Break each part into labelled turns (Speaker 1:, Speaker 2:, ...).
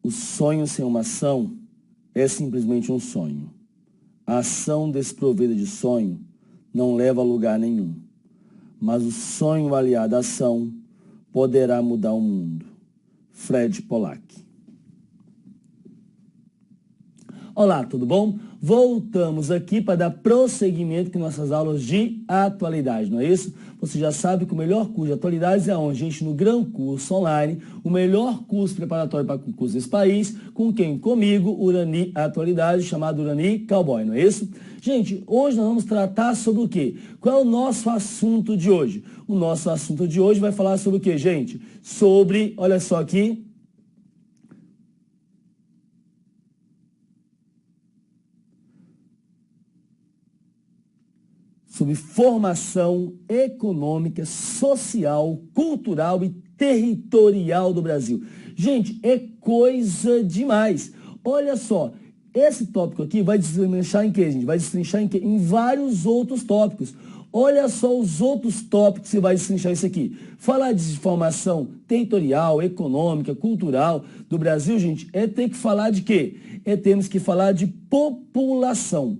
Speaker 1: O sonho sem uma ação é simplesmente um sonho. A ação desprovida de sonho não leva a lugar nenhum. Mas o sonho aliado à ação poderá mudar o mundo. Fred Pollack. Olá, tudo bom? Voltamos aqui para dar prosseguimento com nossas aulas de atualidade, não é isso? Você já sabe que o melhor curso de atualidades é onde, gente, no Gran Curso Online, o melhor curso preparatório para concurso desse país, com quem? Comigo, Urani Atualidade, chamado Urani Cowboy, não é isso? Gente, hoje nós vamos tratar sobre o quê? Qual é o nosso assunto de hoje? O nosso assunto de hoje vai falar sobre o quê, gente? Sobre, olha só aqui, sobre formação econômica, social, cultural e territorial do Brasil. Gente, é coisa demais. Olha só, esse tópico aqui vai destrinchar em quê, gente? Vai destrinchar em quê? Em vários outros tópicos. Olha só os outros tópicos que vai destrinchar isso aqui. Falar de formação territorial, econômica, cultural do Brasil, gente, é ter que falar de quê? Temos que falar de população,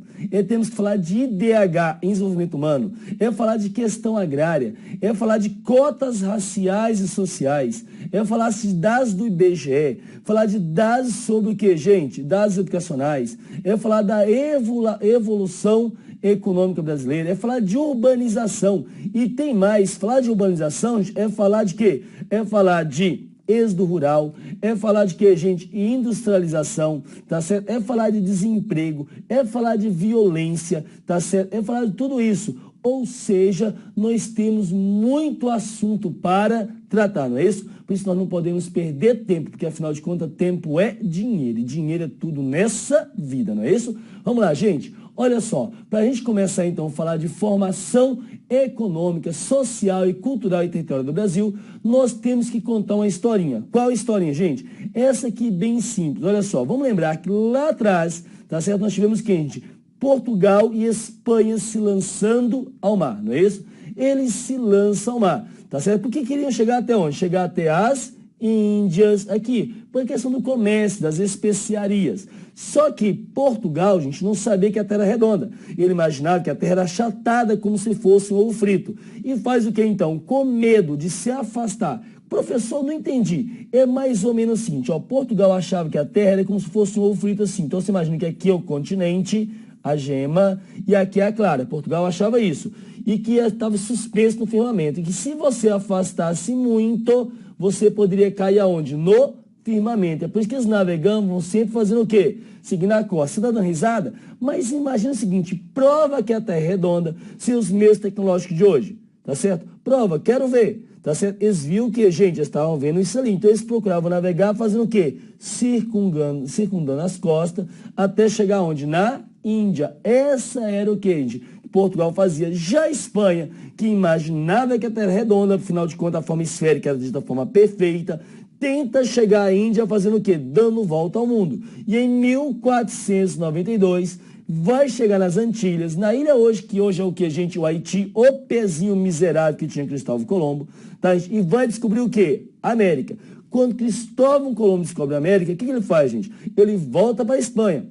Speaker 1: temos que falar de IDH, em desenvolvimento humano, falar de questão agrária, falar de cotas raciais e sociais, falar de dados do IBGE, falar de dados sobre o que, gente? Dados educacionais, falar da evolução econômica brasileira, falar de urbanização. E tem mais, falar de urbanização, gente, falar de quê? Falar de êxodo rural, falar de quê, gente? Industrialização, tá certo? Falar de desemprego, falar de violência, tá certo? Falar de tudo isso. Ou seja, nós temos muito assunto para tratar, não é isso? Por isso nós não podemos perder tempo, porque afinal de contas, tempo é dinheiro, e dinheiro é tudo nessa vida, não é isso? Vamos lá, gente. Olha só, para a gente começar então a falar de formação econômica, social e cultural e territorial do Brasil, nós temos que contar uma historinha. Qual historinha, gente? Essa aqui bem simples. Olha só, vamos lembrar que lá atrás, tá certo? Nós tivemos quem, gente? Portugal e Espanha se lançando ao mar, não é isso? Eles se lançam ao mar, tá certo? Porque queriam chegar até onde? Chegar até as Índias, aqui, por questão do comércio, das especiarias. Só que Portugal, gente, não sabia que a Terra era redonda. Ele imaginava que a Terra era achatada como se fosse um ovo frito. E faz o que então? Com medo de se afastar. Professor, não entendi. É mais ou menos assim, ó, Portugal achava que a Terra era como se fosse um ovo frito assim. Então você imagina que aqui é o continente, a gema, e aqui é a clara. Portugal achava isso. E que estava suspenso no firmamento. E que se você afastasse muito, você poderia cair aonde? No firmamento. É por isso que os navegantes vão sempre fazendo o quê? Seguindo a costa. Você está dando risada? Mas imagina o seguinte, prova que a Terra é redonda, sem os meios tecnológicos de hoje. Tá certo? Prova, quero ver. Tá certo? Eles viram que, gente, eles estavam vendo isso ali. Então eles procuravam navegar fazendo o quê? Circundando as costas até chegar onde? Na Índia. Essa era o que, gente? Portugal fazia. Já a Espanha, que imaginava que a Terra era redonda, afinal de contas a forma esférica era da forma perfeita, tenta chegar à Índia fazendo o quê? Dando volta ao mundo. E em 1492, vai chegar nas Antilhas, na ilha hoje, que hoje é o que, gente? O Haiti, o pezinho miserável que tinha Cristóvão Colombo, tá? E vai descobrir o quê? América. Quando Cristóvão Colombo descobre a América, o que ele faz, gente? Ele volta para a Espanha.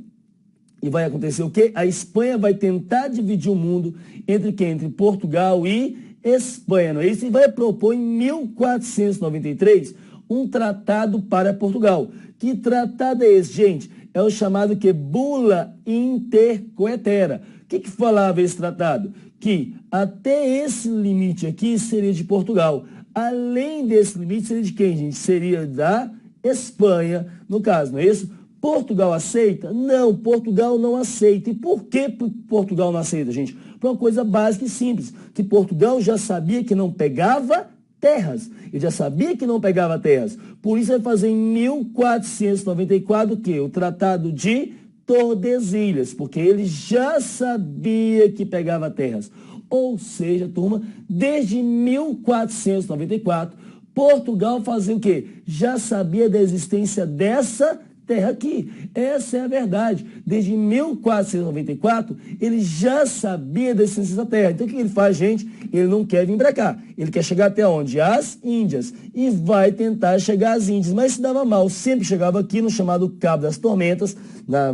Speaker 1: E vai acontecer o quê? A Espanha vai tentar dividir o mundo entre quem? Entre Portugal e Espanha, não é isso? E vai propor em 1493 um tratado para Portugal. Que tratado é esse, gente? É o chamado que Bula Intercoetera. O que falava esse tratado? Que até esse limite aqui seria de Portugal. Além desse limite seria de quem, gente? Seria da Espanha, no caso, não é isso? Portugal aceita? Não, Portugal não aceita. E por que Portugal não aceita, gente? Por uma coisa básica e simples, que Portugal já sabia que não pegava terras. Ele já sabia que não pegava terras. Por isso vai fazer em 1494 o quê? O Tratado de Tordesilhas, porque ele já sabia que pegava terras. Ou seja, turma, desde 1494, Portugal fazia o quê? Já sabia da existência dessa terra aqui. Essa é a verdade. Desde 1494, ele já sabia da existência dessa terra. Então, o que ele faz, gente? Ele não quer vir para cá. Ele quer chegar até onde? As Índias. E vai tentar chegar às Índias. Mas se dava mal. Sempre chegava aqui no chamado Cabo das Tormentas,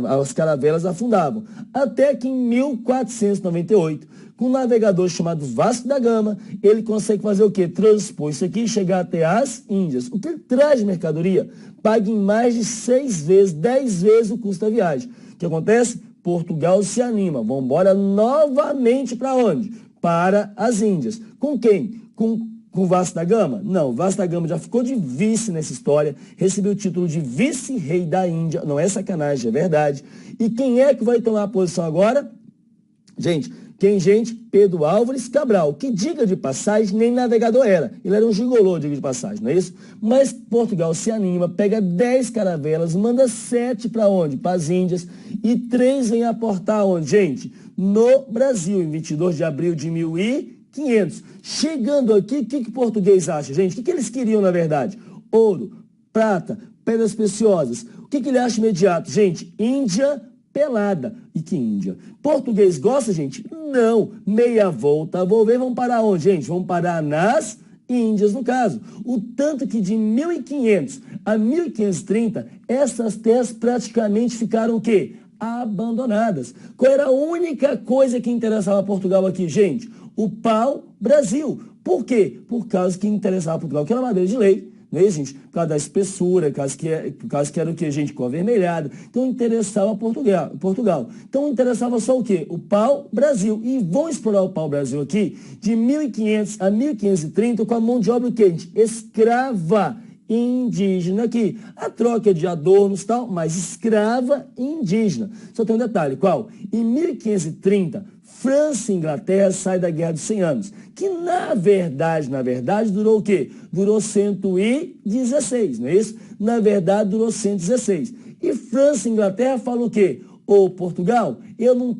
Speaker 1: as caravelas afundavam. Até que em 1498, com um navegador chamado Vasco da Gama, ele consegue fazer o quê? Transpor isso aqui e chegar até as Índias. O que ele traz de mercadoria? Paga em mais de 6 vezes, 10 vezes o custo da viagem. O que acontece? Portugal se anima. Vamos embora novamente para onde? Para as Índias. Com quem? Com Vasco da Gama? Não, Vasco da Gama já ficou de vice nessa história, recebeu o título de vice-rei da Índia, não é sacanagem, é verdade. E quem é que vai tomar a posição agora? Gente, Pedro Álvares Cabral, que, diga de passagem, nem navegador era. Ele era um gigolô, diga de passagem, não é isso? Mas Portugal se anima, pega 10 caravelas, manda 7 para onde? Para as Índias. E 3 vem aportar onde, gente? No Brasil, em 22 de abril de 1500. Chegando aqui, o que português acha, gente? O que eles queriam, na verdade? Ouro, prata, pedras preciosas. O que ele acha imediato? Gente, Índia pelada. E que Índia? Português gosta, gente? Não. Meia volta, vou ver, vamos parar onde, gente? Vamos parar nas Índias, no caso. O tanto que de 1500 a 1530, essas terras praticamente ficaram o quê? Abandonadas. Qual era a única coisa que interessava a Portugal aqui, gente? O pau-brasil. Por quê? Por causa que interessava a Portugal, que era madeira de lei. Não é isso, gente? Por causa da espessura, por causa que era o que, gente? Cor avermelhada. Então, interessava Portugal. Então, interessava só o quê? O pau-brasil. E vão explorar o pau-brasil aqui de 1500 a 1530 com a mão de obra o quê, gente? Escrava indígena aqui. A troca de adornos e tal, mas escrava indígena. Só tem um detalhe, qual? Em 1530, França e Inglaterra saem da Guerra dos 100 Anos, que na verdade, durou o quê? Durou 116, não é isso? Na verdade, durou 116. E França e Inglaterra falam o quê? Ô Portugal,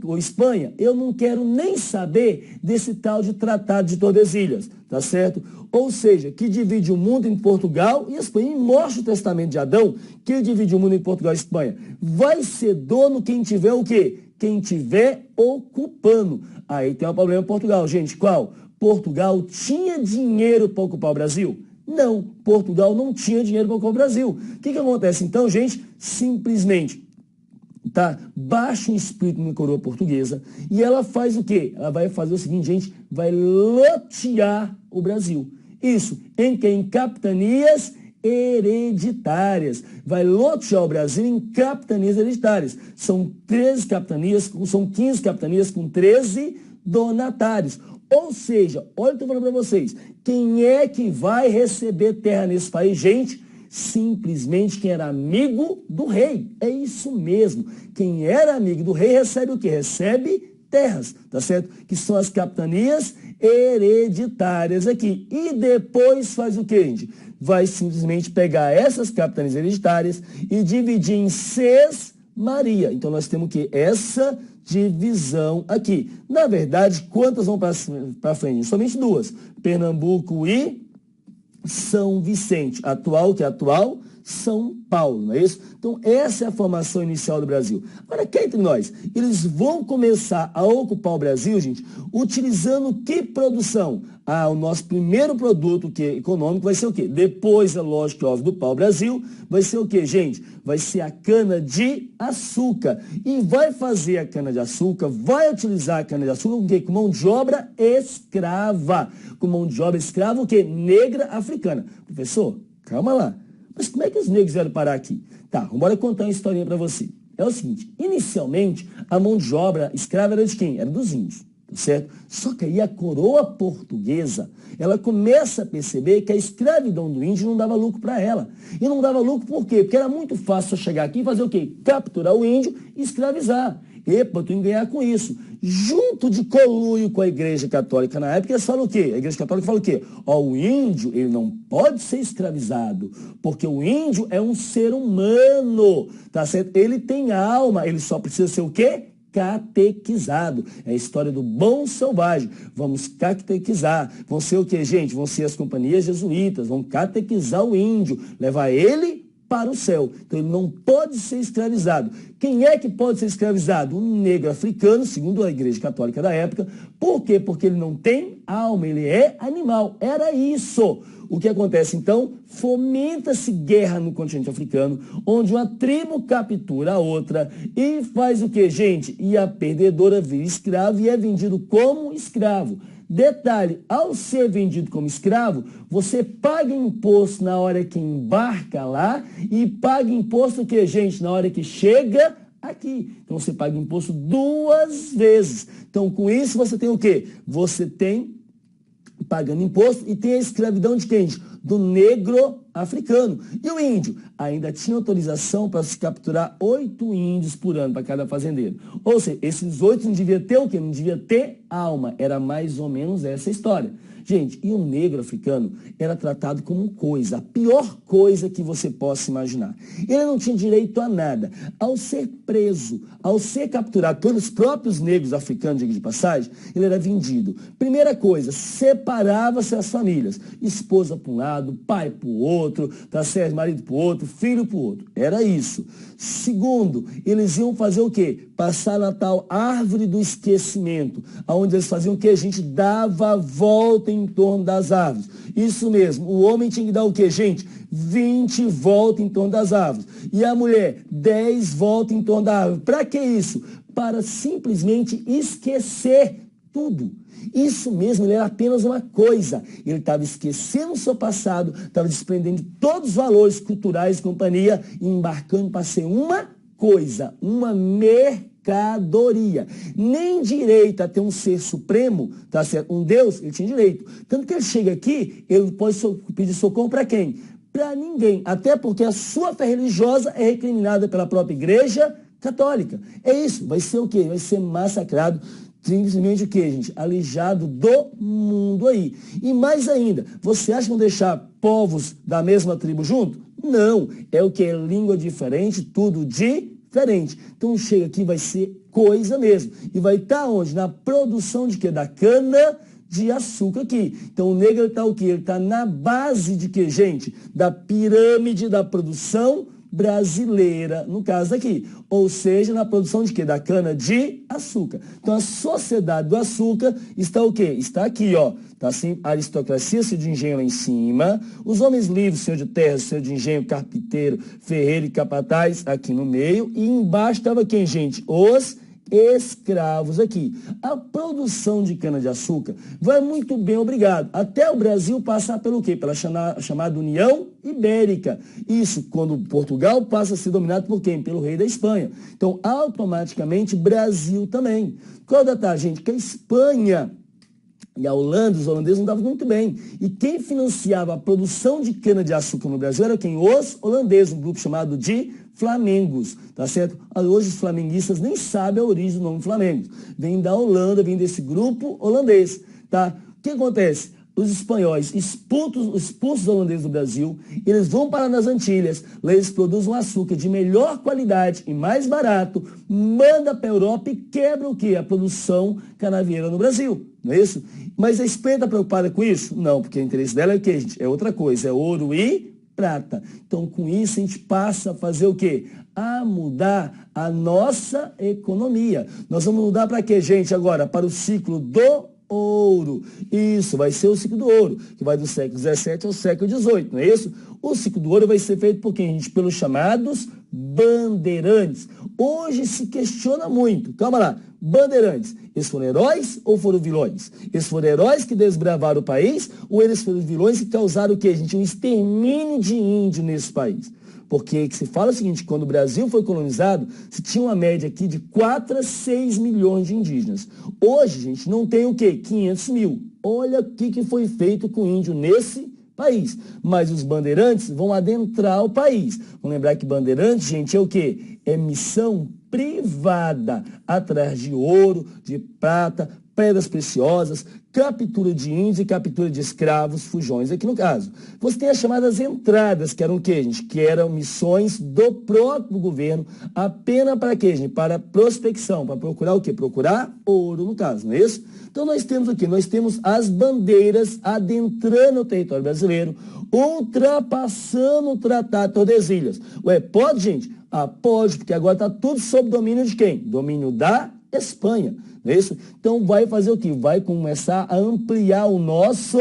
Speaker 1: ou Espanha, eu não quero nem saber desse tal de Tratado de Tordesilhas, tá certo? Ou seja, que divide o mundo em Portugal e Espanha. E mostra o testamento de Adão, que divide o mundo em Portugal e Espanha. Vai ser dono quem tiver o quê? Quem tiver ocupando. Aí tem um problema em Portugal, gente. Qual? Portugal tinha dinheiro para ocupar o Brasil? Não, Portugal não tinha dinheiro para ocupar o Brasil. O que acontece então, gente? Simplesmente baixa um espírito na coroa portuguesa e ela faz o quê? Ela vai fazer o seguinte, gente, vai lotear o Brasil. Isso, em capitanias hereditárias. Vai lotear o Brasil em capitanias hereditárias. São 13 capitanias, são 15 capitanias com 13 donatários. Ou seja, olha o que eu estou falando para vocês. Quem é que vai receber terra nesse país, gente? Simplesmente quem era amigo do rei. É isso mesmo. Quem era amigo do rei recebe o quê? Recebe terras, tá certo? Que são as capitanias hereditárias aqui. E depois faz o quê, gente? Vai simplesmente pegar essas capitanias hereditárias e dividir em sesmaria. Então nós temos o quê? Essa divisão aqui. Na verdade, quantas vão para frente? Somente 2. Pernambuco e São Vicente, que é atual São Paulo, não é isso? Então, essa é a formação inicial do Brasil. Agora, cá entre nós, eles vão começar a ocupar o Brasil, gente, utilizando que produção? O nosso primeiro produto econômico vai ser o quê? Depois, é lógico, óbvio, do pau-brasil, vai ser o quê, gente? Vai ser a cana-de-açúcar. E vai fazer a cana-de-açúcar, vai utilizar a cana-de-açúcar com o quê? Com mão de obra escrava. Com mão de obra escrava, o quê? Negra africana. Professor, calma lá. Mas como é que os negros vieram parar aqui? Tá, vamos contar uma historinha para você. É o seguinte, inicialmente, a mão de obra escrava era de quem? Era dos índios, tá certo? Só que aí a coroa portuguesa, ela começa a perceber que a escravidão do índio não dava lucro para ela. E não dava lucro por quê? Porque era muito fácil chegar aqui e fazer o quê? Capturar o índio e escravizar. Epa, tu ia ganhar com isso. Junto de conluio com a Igreja Católica na época, eles falam o quê? A Igreja Católica fala o quê? O índio, ele não pode ser escravizado, porque o índio é um ser humano, tá certo? Ele tem alma, ele só precisa ser o quê? Catequizado. É a história do bom selvagem. Vamos catequizar. Vão ser o quê, gente? Vão ser as companhias jesuítas, vão catequizar o índio, levar ele para o céu. Então ele não pode ser escravizado. Quem é que pode ser escravizado? Um negro africano, segundo a Igreja Católica da época. Por quê? Porque ele não tem alma, ele é animal. Era isso. O que acontece então? Fomenta-se guerra no continente africano, onde uma tribo captura a outra e faz o que, gente? E a perdedora vira escravo e é vendido como escravo. Detalhe, ao ser vendido como escravo, você paga imposto na hora que embarca lá e paga imposto o que, gente? Na hora que chega aqui. Então você paga imposto 2 vezes. Então com isso você tem o quê? Você tem pagando imposto e tem a escravidão de quem? Do negro africano. E o índio? Ainda tinha autorização para se capturar 8 índios por ano para cada fazendeiro. Ou seja, esses 8 não devia ter o quê? Não devia ter alma. Era mais ou menos essa história. Gente, e o negro africano era tratado como coisa, a pior coisa que você possa imaginar. Ele não tinha direito a nada. Ao ser preso, ao ser capturado pelos próprios negros africanos, diga de passagem, ele era vendido. Primeira coisa, separava-se as famílias. Esposa para um lado, pai para o outro, tá certo? Marido para o outro, filho para o outro. Era isso. Segundo, eles iam fazer o quê? Passar na tal árvore do esquecimento, onde eles faziam o quê? A gente dava a volta em torno das árvores. Isso mesmo, o homem tinha que dar o quê, gente? 20 voltas em torno das árvores. E a mulher, 10 voltas em torno da árvore. Para que isso? Para simplesmente esquecer tudo. Isso mesmo, ele era apenas uma coisa. Ele estava esquecendo o seu passado, estava desprendendo de todos os valores culturais e companhia e embarcando para ser uma coisa, uma mercadoria. Nem direito a ter um ser supremo, tá certo? Um Deus, ele tinha direito. Tanto que ele chega aqui, ele pode pedir socorro para quem? Para ninguém. Até porque a sua fé religiosa é recriminada pela própria Igreja Católica. É isso, vai ser o quê? Vai ser massacrado. Simplesmente o que, gente? Alijado do mundo aí. E mais ainda, você acha que vão deixar povos da mesma tribo junto? Não. É o que? É língua diferente, tudo diferente. Então chega aqui, vai ser coisa mesmo. E vai estar onde? Na produção de quê? Da cana de açúcar aqui. Então o negro está o quê? Ele está na base de quê, gente? Da pirâmide da produção brasileira, no caso aqui. Ou seja, na produção de quê? Da cana de açúcar. Então a sociedade do açúcar está o quê? Está aqui, ó. Tá assim, a aristocracia, senhor de engenho lá em cima, os homens livres, senhor de terra, senhor de engenho, carpinteiro, ferreiro e capataz aqui no meio. E embaixo estava quem, gente? Os escravos aqui. A produção de cana-de-açúcar vai muito bem, obrigado. Até o Brasil passar pelo quê? Pela chamada União Ibérica. Isso, quando Portugal passa a ser dominado por quem? Pelo rei da Espanha. Então, automaticamente, Brasil também. Qual detalhe, gente? Que a Espanha e a Holanda, os holandeses não estavam muito bem. E quem financiava a produção de cana-de-açúcar no Brasil era quem? Os holandeses, um grupo chamado de Flamengos, tá certo? Hoje os flamenguistas nem sabem a origem do nome Flamengos. Vem da Holanda, vem desse grupo holandês, tá? O que acontece? Os espanhóis expulsos os holandeses do Brasil, eles vão para nas Antilhas, lá eles produzem um açúcar de melhor qualidade e mais barato, manda para a Europa e quebra o quê? A produção canavieira no Brasil, não é isso? Mas a Espanha está preocupada com isso? Não, porque o interesse dela é o quê, gente? É outra coisa, é ouro e prata. Então, com isso, a gente passa a fazer o quê? A mudar a nossa economia. Nós vamos mudar para quê, gente, agora? Para o ciclo do ouro. Isso, vai ser o ciclo do ouro, que vai do século XVII ao século XVIII, não é isso? O ciclo do ouro vai ser feito por quem, gente? Pelos chamados bandeirantes. Hoje se questiona muito. Calma lá. Bandeirantes, eles foram heróis ou foram vilões? Eles foram heróis que desbravaram o país ou eles foram vilões que causaram o quê, gente? Um extermínio de índio nesse país. Porque se fala o seguinte, quando o Brasil foi colonizado, se tinha uma média aqui de 4 a 6 milhões de indígenas. Hoje, gente, não tem o quê? 500 mil. Olha o que foi feito com o índio nesse país. Mas os bandeirantes vão adentrar o país. Vamos lembrar que bandeirantes, gente, é o quê? É missão privada, atrás de ouro, de prata, pedras preciosas, captura de índios e captura de escravos, fujões, aqui no caso. Você tem as chamadas entradas, que eram o quê, gente? Que eram missões do próprio governo, apenas para quê, gente? Para prospecção, para procurar o quê? Procurar ouro, no caso, não é isso? Então nós temos o quê? Nós temos as bandeiras adentrando o território brasileiro, ultrapassando o Tratado de Tordesilhas. Ué, pode, gente? Ah, pode, porque agora está tudo sob domínio de quem? Domínio da Espanha, não é isso? Então vai fazer o quê? Vai começar a ampliar o nosso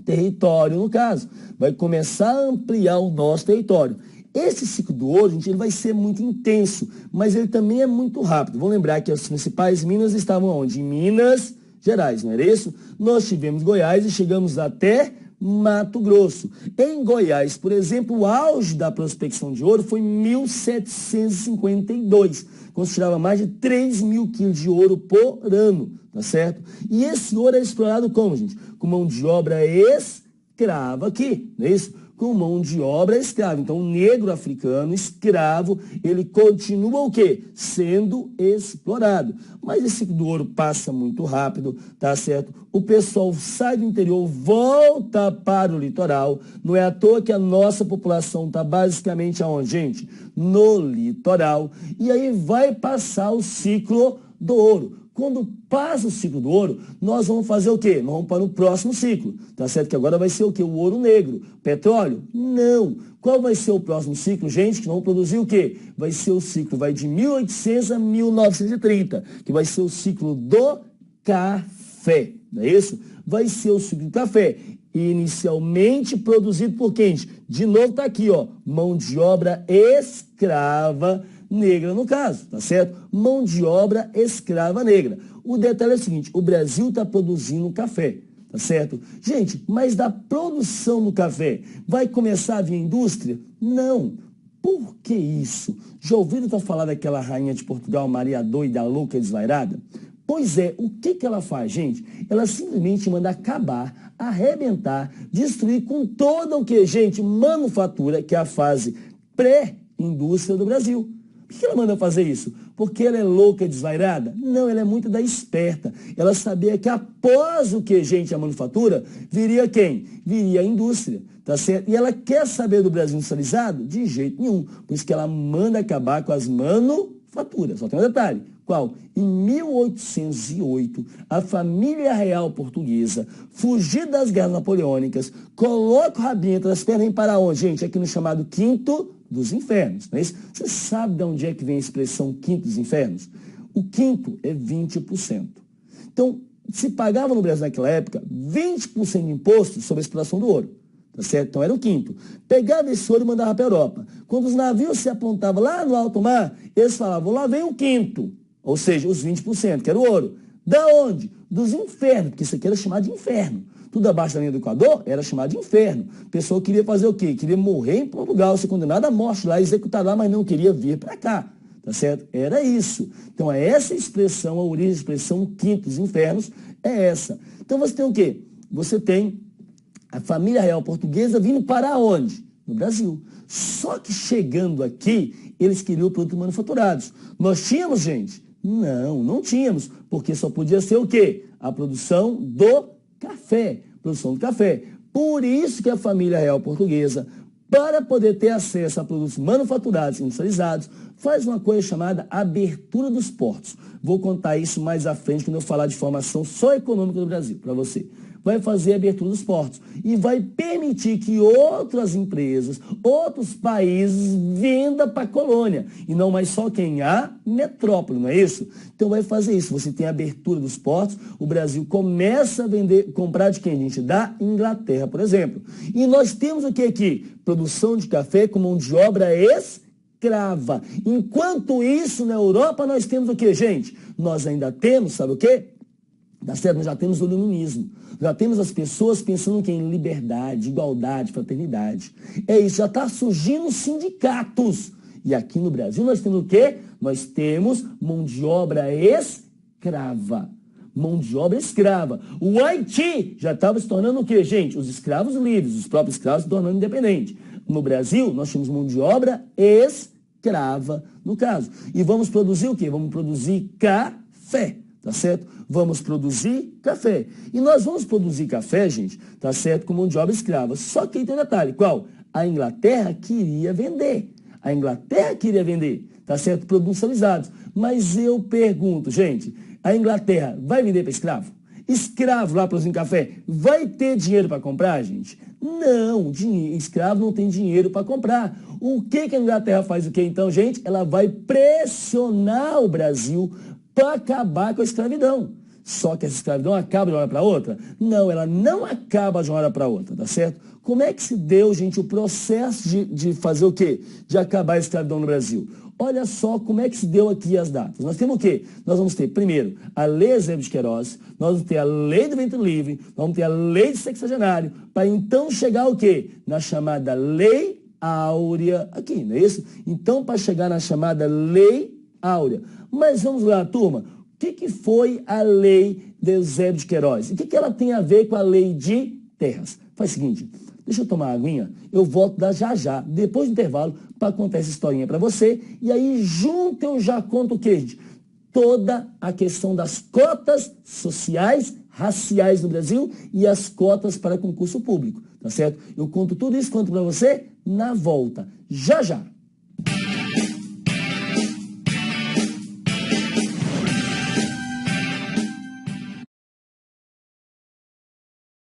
Speaker 1: território, no caso. Vai começar a ampliar o nosso território. Esse ciclo do ouro, gente, ele vai ser muito intenso, mas ele também é muito rápido. Vamos lembrar que as principais minas estavam onde? Em Minas Gerais, não era isso? Nós tivemos Goiás e chegamos até Mato Grosso. Em Goiás, por exemplo, o auge da prospecção de ouro foi em 1752, quando se tirava mais de 3.000 quilos de ouro por ano, tá certo? E esse ouro é explorado como, gente? Com mão de obra escrava aqui, não é isso? Com mão de obra escrava. Então, o negro africano, escravo, ele continua o quê? Sendo explorado. Mas esse ciclo do ouro passa muito rápido, tá certo? O pessoal sai do interior, volta para o litoral. Não é à toa que a nossa população está basicamente aonde, gente? No litoral. E aí vai passar o ciclo do ouro. Quando passa o ciclo do ouro, nós vamos fazer o quê? Nós vamos para o próximo ciclo, tá certo? Que agora vai ser o quê? O ouro negro. Petróleo? Não. Qual vai ser o próximo ciclo, gente? Que vamos produzir o quê? Vai ser o ciclo, vai de 1800 a 1930, que vai ser o ciclo do café, não é isso? Vai ser o ciclo do café. Inicialmente produzido por quem? De novo está aqui, ó, mão de obra escrava negra no caso, tá certo? Mão de obra escrava negra. O detalhe é o seguinte, o Brasil está produzindo café, tá certo? Gente, mas da produção do café vai começar a vir indústria? Não. Por que isso? Já ouviram falar daquela rainha de Portugal, Maria Doida, louca e desvairada? Pois é, o que ela faz, gente? Ela simplesmente manda acabar, arrebentar, destruir com toda o que, gente? Manufatura, que é a fase pré-indústria do Brasil. Por que ela manda fazer isso? Porque ela é louca e desvairada? Não, ela é muito da esperta. Ela sabia que após o que, gente, a manufatura, viria quem? Viria a indústria, tá certo? E ela quer saber do Brasil industrializado? De jeito nenhum. Por isso que ela manda acabar com as manufaturas. Só tem um detalhe. Qual? Em 1808, a família real portuguesa, fugir das guerras napoleônicas, coloca o rabinho entre as pernas e vem para onde, gente? Aqui no chamado Quinto dos Infernos, não é isso? Você sabe de onde é que vem a expressão Quinto dos Infernos? O quinto é 20%. Então, se pagava no Brasil naquela época 20% de imposto sobre a exploração do ouro. Tá certo? Então era o quinto. Pegava esse ouro e mandava para a Europa. Quando os navios se apontavam lá no alto mar, eles falavam, lá vem o quinto. Ou seja, os 20%, que era o ouro. Da onde? Dos infernos, porque isso aqui era chamado de inferno. Tudo abaixo da linha do Equador era chamado de inferno. A pessoa queria fazer o quê? Queria morrer em Portugal, ser condenado à morte lá, executar lá, mas não queria vir para cá. Tá certo? Era isso. Então, essa expressão, a origem da expressão quinto dos infernos, é essa. Então, você tem o quê? Você tem a família real portuguesa vindo para onde? No Brasil. Só que chegando aqui, eles queriam produtos manufaturados. Nós tínhamos, gente? Não, não tínhamos, porque só podia ser o quê? A produção do café. Produção do café. Por isso que a família real portuguesa, para poder ter acesso a produtos manufaturados e industrializados, faz uma coisa chamada abertura dos portos. Vou contar isso mais à frente, quando eu falar de formação só econômica do Brasil, para você. Vai fazer a abertura dos portos e vai permitir que outras empresas, outros países vendam para a colônia e não mais só quem? A metrópole, não é isso? Então vai fazer isso, você tem a abertura dos portos, o Brasil começa a vender, comprar de quem, gente? Da Inglaterra, por exemplo. E nós temos o que aqui? Produção de café com mão de obra escrava. Enquanto isso, na Europa, nós temos o que, gente? Nós ainda temos, sabe o quê? Tá certo? Nós já temos o iluminismo. Já temos as pessoas pensando em liberdade, igualdade, fraternidade. É isso, já está surgindo sindicatos. E aqui no Brasil nós temos o quê? Nós temos mão de obra escrava. Mão de obra escrava. O Haiti já estava se tornando o quê, gente? Os escravos livres, os próprios escravos se tornando independentes. No Brasil, nós temos mão de obra escrava, no caso. E vamos produzir o quê? Vamos produzir café. tá certo? Vamos produzir café. E nós vamos produzir café, gente, tá certo? Com mão de obra escrava. Só que tem um detalhe, qual? A Inglaterra queria vender. A Inglaterra queria vender, tá certo? Produtos industrializados. Mas eu pergunto, gente, a Inglaterra vai vender para escravo? Escravo lá produzindo café, vai ter dinheiro para comprar, gente? Não, escravo não tem dinheiro para comprar. O que a Inglaterra faz o que então, gente? Ela vai pressionar o Brasil para acabar com a escravidão. Só que essa escravidão acaba de uma hora para outra? Não, ela não acaba de uma hora para outra, tá certo? Como é que se deu, gente, o processo de fazer o quê? De acabar a escravidão no Brasil? Olha só como é que se deu aqui as datas. Nós temos o quê? Nós vamos ter, primeiro, a Lei Eusébio de Queiroz, nós vamos ter a Lei do Ventre Livre, nós vamos ter a Lei de Sexagenário, para então chegar o quê? Na chamada Lei Áurea, aqui, não é isso? Então, para chegar na chamada Lei Áurea. Mas vamos lá, turma. O que foi a Lei de Eusébio de Queiroz? E o que ela tem a ver com a Lei de Terras? Faz o seguinte, deixa eu tomar uma aguinha, eu volto já, depois do intervalo, para contar essa historinha para você. E aí, junto, eu já conto o quê, gente? Toda a questão das cotas sociais, raciais no Brasil e as cotas para concurso público, tá certo? Eu conto tudo isso, conto para você na volta, já.